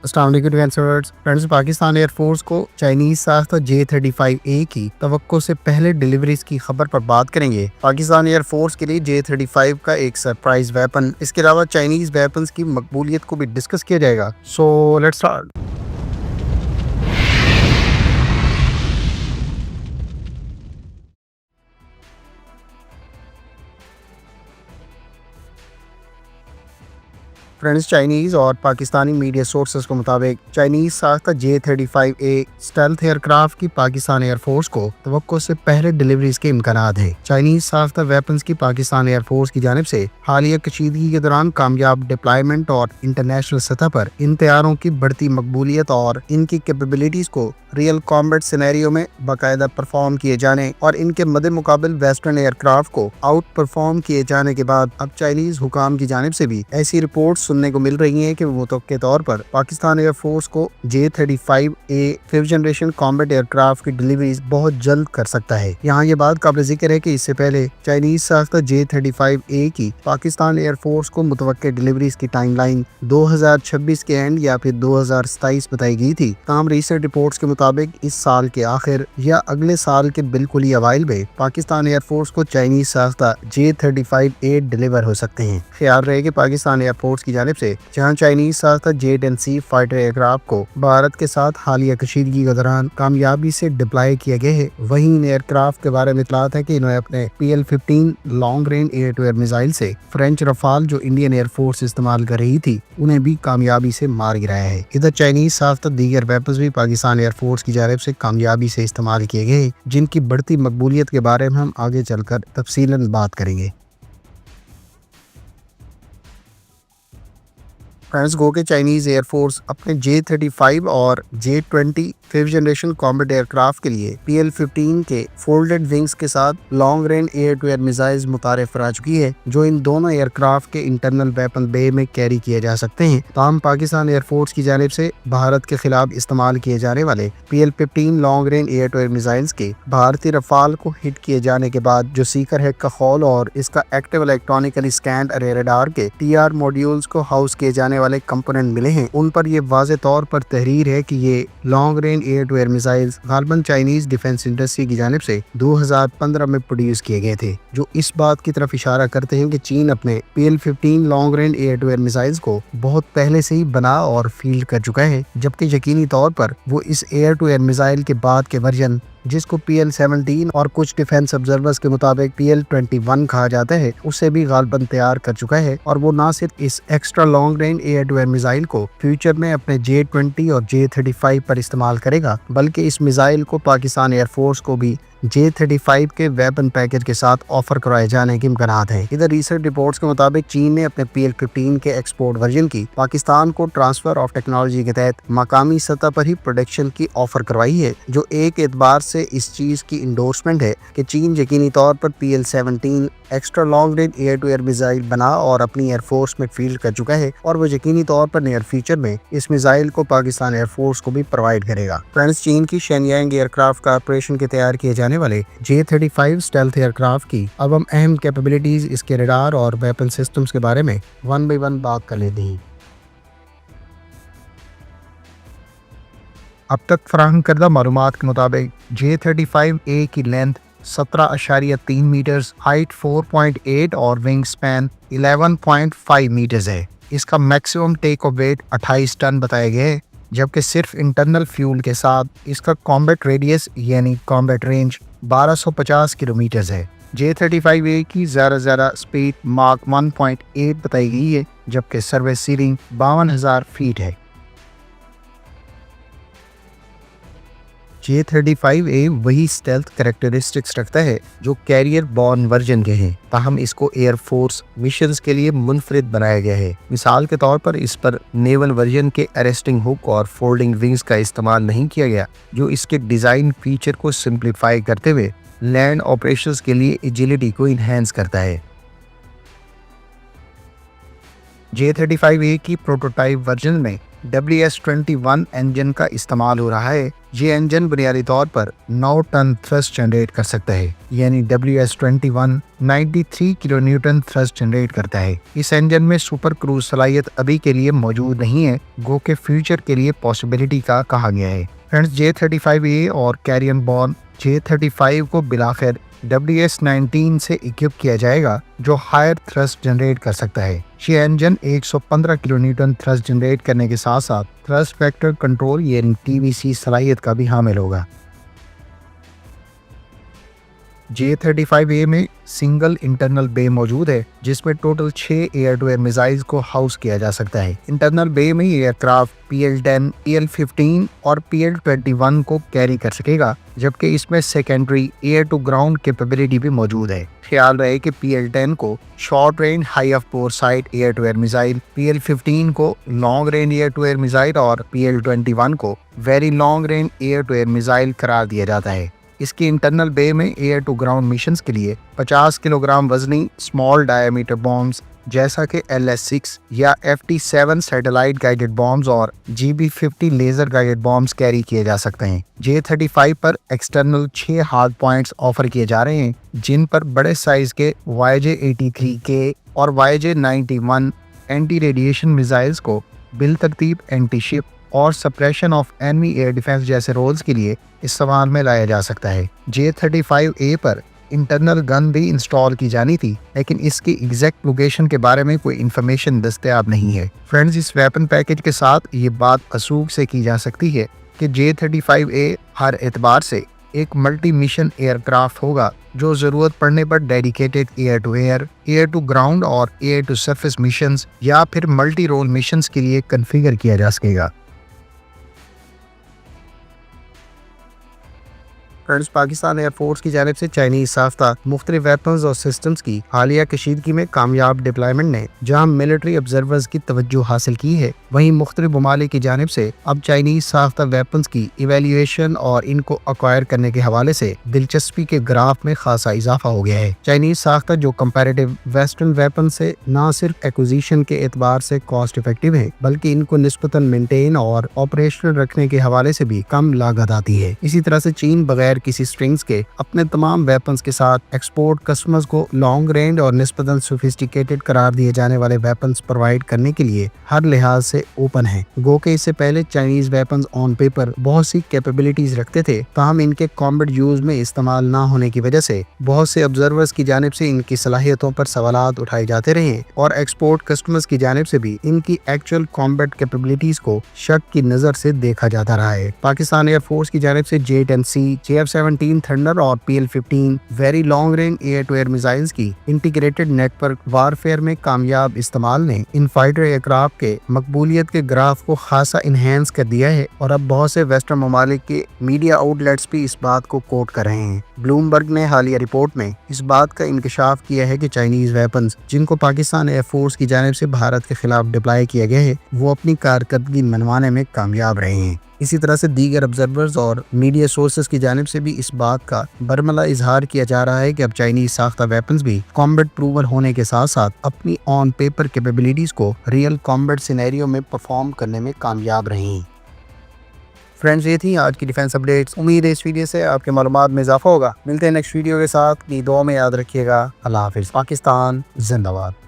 अस्सलाम वालेकुम friends, Pakistan air force को चाइनीज साख्ता J-35A की तवक्को से पहले डिलीवरीज की खबर पर बात करेंगे। पाकिस्तान एयरफोर्स के लिए J-35 का एक सरप्राइज वेपन, इसके अलावा चाइनीज वेपन्स की मकबूलियत को भी डिस्कस किया जाएगा। So let's start. Friends, Chinese और पाकिस्तानी मीडिया सोर्सेज के मुताबिक चाइनीज साख्ता J-35A स्टेल्थ एयरक्राफ्ट की पाकिस्तान एयरफोर्स को तवक्को से पहले डिलीवरीज के इम्कानात है। चाइनीज साख्ता वेपन्स की पाकिस्तान एयरफोर्स की जानिब से हालिया कशीदगी के दौरान कामयाब डिप्लॉयमेंट और इंटरनेशनल सतह पर इन तैयारों की बढ़ती मकबूलियत और इनकी कैपेबिलिटीज को रियल कॉम्बैट सिनेरियो में बाकायदा परफॉर्म किए जाने और इनके मद्दे मुकाबिल वेस्टर्न एयरक्राफ्ट को आउट परफॉर्म किए जाने के बाद अब चाइनीज हुकाम की जानिब से भी ऐसी रिपोर्ट सुनने को मिल रही हैं कि वो मुतवक्के तौर पर पाकिस्तान एयरफोर्स को J-35A 5th generation combat aircraft की डिलीवरीज बहुत जल्द कर सकता है। यहाँ ये बात काबिल जिक्र है कि इससे पहले चाइनीज साख्ता J-35A की पाकिस्तान एयरफोर्स को मुतवक्के डिलीवरीज की टाइमलाइन 2026 के एंड या फिर 2027 बताई गई थी। तमाम रीसेंट रिपोर्ट्स के मुताबिक इस साल के आखिर या अगले साल के बिल्कुल ही अवाइल में पाकिस्तान एयरफोर्स को चाइनीज साख्ता J-35A डिलीवर हो सकते हैं। ख्याल रहे कि पाकिस्तान एयरफोर्स की जानिब से जहां चाइनीज साख्ता J-10C फाइटर एयरक्राफ्ट को भारत के साथ हालिया कशीदगी के दौरान कामयाबी से डिप्लॉय किया गया है, वहीं इन एयरक्राफ्ट के बारे में इतलात है कि इन्होंने अपने PL-15 long range air to air missile से फ्रेंच रफाल जो इंडियन एयरफोर्स इस्तेमाल कर रही थी उन्हें भी कामयाबी से मार गिराया है। इधर चाइनीज साख्ता दीगर वेपन्स भी पाकिस्तान एयरफोर्स की जानिब से कामयाबी से इस्तेमाल किए गए, जिनकी बढ़ती मकबूलियत के बारे में हम आगे चलकर तफसीलन बात करेंगे। फ्रेंड्स, गो के चाइनीज एयरफोर्स अपने J-35 और J-20 5th generation combat aircraft के लिए PL-15 के फोल्डेड विंग्स के साथ long range air to air missiles मुतारिफ करा चुकी है, जो इन दोनों एयरक्राफ्ट के इंटरनल वेपन बे में कैरी किए जा सकते हैं। ताहम पाकिस्तान एयरफोर्स की जानिब से भारत के खिलाफ इस्तेमाल किए जाने वाले PL-15 long range air to air missiles के भारतीय रफाल को हिट किए जाने के बाद जो सीकर हेड का खौल और इसका एक्टिव इलेक्ट्रॉनिकली स्कैंड अरे रडार के TR मॉड्यूल्स को हाउस किए जाने वाले कंपोनेंट मिले हैं, उन पर यह वाज़े तौर पर तहरीर है कि ये long range air to air missiles गालबन चाइनीज डिफेंस इंडस्ट्री की जानिब से 2015 में प्रोड्यूस किए गए थे, जो इस बात की तरफ इशारा करते हैं कि चीन अपने PL-15 long range air to air missiles को बहुत पहले से ही बना और फील्ड कर चुका है, जबकि यकीनी तौर पर वो इस एयर टू एयर मिसाइल के बाद के वर्जन जिसको PL-17 और कुछ डिफेंस ऑब्जर्वर्स के मुताबिक PL-21 कहा जाता है उसे भी गालबन तैयार कर चुका है। और वो ना सिर्फ इस extra long range air to air missile को फ्यूचर में अपने J-20 और J-35 पर इस्तेमाल करेगा, बल्कि इस मिसाइल को पाकिस्तान एयरफोर्स को भी J-35 के वेपन पैकेज के साथ ऑफर कराए जाने के इम्कानात हैं। इधर रीसेंट रिपोर्ट्स के मुताबिक चीन ने अपने PL-15 के एक्सपोर्ट वर्जन की पाकिस्तान को ट्रांसफर ऑफ टेक्नोलॉजी के तहत मकामी सतह पर ही प्रोडक्शन की ऑफर करवाई है, जो एक एतबार से इस चीज की इंडोर्समेंट है कि चीन यकीनी तौर पर PL-17 extra long range air to air missile बना और अपनी एयरफोर्स में फील्ड कर चुका है, और वो यकीनी तौर पर नियर फ्यूचर में इस मिसाइल को पाकिस्तान एयरफोर्स को भी प्रोवाइड करेगा। फ्रेंड्स, चीन की शेनयांग एयरक्राफ्ट कारपोरेशन के तैयार किए जाने वाले J-35 स्टेल्थ एयरक्राफ्ट की अब हम अहम कैपेबिलिटीज, इसके रडार और वेपन सिस्टम्स के बारे में वन बाय वन बात कर लेते हैं। अब तक फराहम करदा मालूमात के मुताबिक J-35A की लेंथ 17.3 मीटर्स, हाइट 4.8 और विंग स्पैन 11.5 मीटर्स है। इसका maximum take off weight 28 ton बताया गया है, जबकि सिर्फ इंटरनल फ्यूल के साथ इसका कॉम्बैट रेडियस यानी कॉम्बैट रेंज 1250 किलोमीटर है। J-35A की ज़्यादा स्पीड मार्क 1.8 बताई गई है, जबकि सर्विस सीलिंग 52,000 फीट है। J-35A वही स्टेल्थ कैरेक्टरिस्टिक्स रखता है जो कैरियर बॉर्न वर्जन के हैं, ताहम इसको एयरफोर्स मिशंस के लिए मुनफरिद बनाया गया है। मिसाल के तौर पर इस पर नेवल वर्जन के अरेस्टिंग हुक और फोल्डिंग विंग्स का इस्तेमाल नहीं किया गया, जो इसके डिज़ाइन फीचर को सिंप्लीफाई करते हुए लैंड ऑपरेशंस के लिए एजिलिटी को इन्हेंस करता है। J-35A की प्रोटोटाइप वर्जन में WS-21 انجن کا استعمال ہو رہا ہے۔ یہ انجن بنیادی طور پر 9 ٹن تھرسٹ جنریٹ کر سکتا ہے، یعنی WS-21 93 کلو نیوٹن تھرسٹ جنریٹ کرتا ہے۔ اس انجن میں سپر کروز صلاحیت ابھی کے لیے موجود نہیں ہے، گو کہ فیوچر کے لیے پاسبلٹی کا کہا گیا ہے۔ فرینڈز، J-35A اور کیرین بورن J-35 کو بلاخر WS-19 سے اکوپ کیا جائے گا، جو ہائر تھرسٹ جنریٹ کر سکتا ہے۔ یہ انجن 115 کلو نیوٹن تھرسٹ جنریٹ کرنے کے ساتھ ساتھ تھرسٹ ویکٹر کنٹرول یعنی TVC صلاحیت کا بھی حامل ہوگا۔ J-35A میں سنگل انٹرنل بے موجود ہے، جس میں total 6 air to air missiles کو ہاؤس کیا جا سکتا ہے۔ انٹرنل بے میں ایئر کرافٹ PL-10، PL-15 اور PL-21 کو کیری کر سکے گا، جبکہ اس میں secondary air to ground capability بھی موجود ہے۔ خیال رہے کہ PL-10 کو short range high off boresight air to air missile, PL-15 کو long range air to air missile اور PL-21 کو very long range air to air missile قرار دیا جاتا ہے۔ اس کی انٹرنل بے میں ایئر ٹو گراؤنڈ مشنز کے لیے 50 کلو گرام وزنی اسمال ڈائیمیٹر بامز جیسا کہ LS-6 یا FT-7 سیٹلائٹ گائیڈڈ بامز اور GB-50 laser guided bombs carry کیے جا سکتے ہیں۔ J-35 پر ایکسٹرنل 6 ہارڈ پوائنٹس آفر کیے جا رہے ہیں، جن پر بڑے سائز کے YJ-83K اور YJ-91 اینٹی ریڈیشن میزائلز کو بالترتیب اینٹی شپ اور suppression of enemy air defence roles رولز کے لیے استعمال میں لایا جا سکتا ہے۔ J-35A پر انٹرنل گن بھی انسٹال کی جانی تھی، لیکن اس کی ایگزیکٹ لوکیشن کے بارے میں کوئی انفارمیشن دستیاب نہیں ہے۔ فرینڈز، اس ویپن پیکج کے ساتھ یہ بات وثوق سے کی جا سکتی ہے کہ J-35A ہر اعتبار سے ایک ملٹی مشن ایئر کرافٹ ہوگا، جو ضرورت پڑنے پر dedicated air to air, air to ground اور ایئر ٹو سرفیس مشنز یا پھر ملٹی رول مشنز کے لیے کنفیگر کیا جا سکے گا۔ فرینڈز، پاکستان ایئر فورس کی جانب سے چائنیز ساختہ مختلف ویپنز اور سسٹمز کی حالیہ کشیدگی میں کامیاب ڈپلائمنٹ نے جہاں ملٹری آبزرورز کی توجہ حاصل کی ہے، وہیں مختلف ممالک کی جانب سے اب چائنیز ساختہ ویپنز کی ایویلیویشن اور ان کو ایکوائر کرنے کے حوالے سے دلچسپی کے گراف میں خاصا اضافہ ہو گیا ہے۔ چائنیز ساختہ جو کمپیریٹیو ویسٹرن ویپن سے نہ صرف ایکوزیشن کے اعتبار سے کاسٹ افیکٹو ہے، بلکہ ان کو نسبتاً مینٹین اور آپریشنل رکھنے کے حوالے سے بھی کم لاگت آتی ہے۔ اسی طرح سے چین بغیر کسی سٹرنگز کے اپنے تمام ویپنز کے ساتھ ایکسپورٹ کسٹمرز کو لانگ رینج اور نسبتاً سوفسٹیکیٹڈ قرار دیے جانے والے ویپنز پرووائڈ کرنے کے لیے ہر لحاظ سے اوپن ہے۔ گو کہ اس سے پہلے چائنیز ویپنز آن پیپر بہت سی کیپیبلٹیز رکھتے تھے، تاہم ان کے کامبیٹ یوز میں استعمال نہ ہونے کی وجہ سے بہت سے آبزرورز کی جانب سے ان کی صلاحیتوں پر سوالات اٹھائے جاتے رہے اور ایکسپورٹ کسٹمرز کی جانب سے بھی ان کی ایکچوئل کامبیٹ کیپیبلٹیز کو شک کی نظر سے دیکھا جاتا رہا ہے۔ پاکستان ایئر فورس کی جانب سے J-10C، JF-17 تھنڈر اور PL-15 very long range air to air missiles کی انٹیگریٹڈ نیٹ ورک وارفیئر میں کامیاب استعمال نے ان فائٹر ایئر کرافٹ کے مقبولیت کے گراف کو خاصا انہینس کر دیا ہے، اور اب بہت سے ویسٹرن ممالک کے میڈیا آؤٹ لیٹس بھی اس بات کو کوٹ کر رہے ہیں۔ بلومبرگ نے حالیہ رپورٹ میں اس بات کا انکشاف کیا ہے کہ چائنیز ویپنز جن کو پاکستان ایئر فورس کی جانب سے بھارت کے خلاف ڈپلائی کیا گیا ہے، وہ اپنی کارکردگی منوانے میں کامیاب رہے ہیں۔ اسی طرح سے دیگر آبزرورز اور میڈیا سورسز کی جانب سے بھی اس بات کا برملا اظہار کیا جا رہا ہے کہ اب چائنیز ساختہ ویپنز بھی کامبیٹ پروون ہونے کے ساتھ ساتھ اپنی آن پیپر کیپیبلٹیز کو ریئل کامبیٹ سینیریو میں پرفارم کرنے میں کامیاب رہے ہیں۔ فرینڈز، یہ تھی آج کی ڈیفینس اپڈیٹس۔ امید ہے اس ویڈیو سے آپ کے معلومات میں اضافہ ہوگا۔ ملتے ہیں نیکسٹ ویڈیو کے ساتھ، اپنی دعا میں یاد رکھیے گا۔ اللہ حافظ۔ پاکستان زندہ باد۔